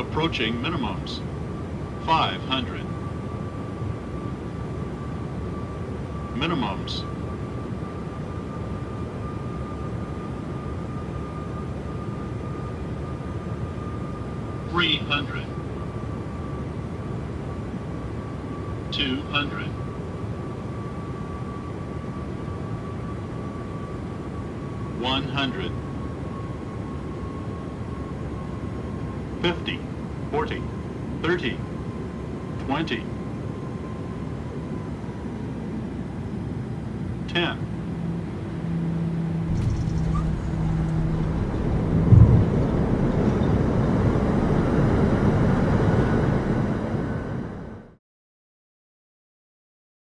approaching minimums. 500. Minimums. 300. 200. 100. 50, 40, 30, 20, 10.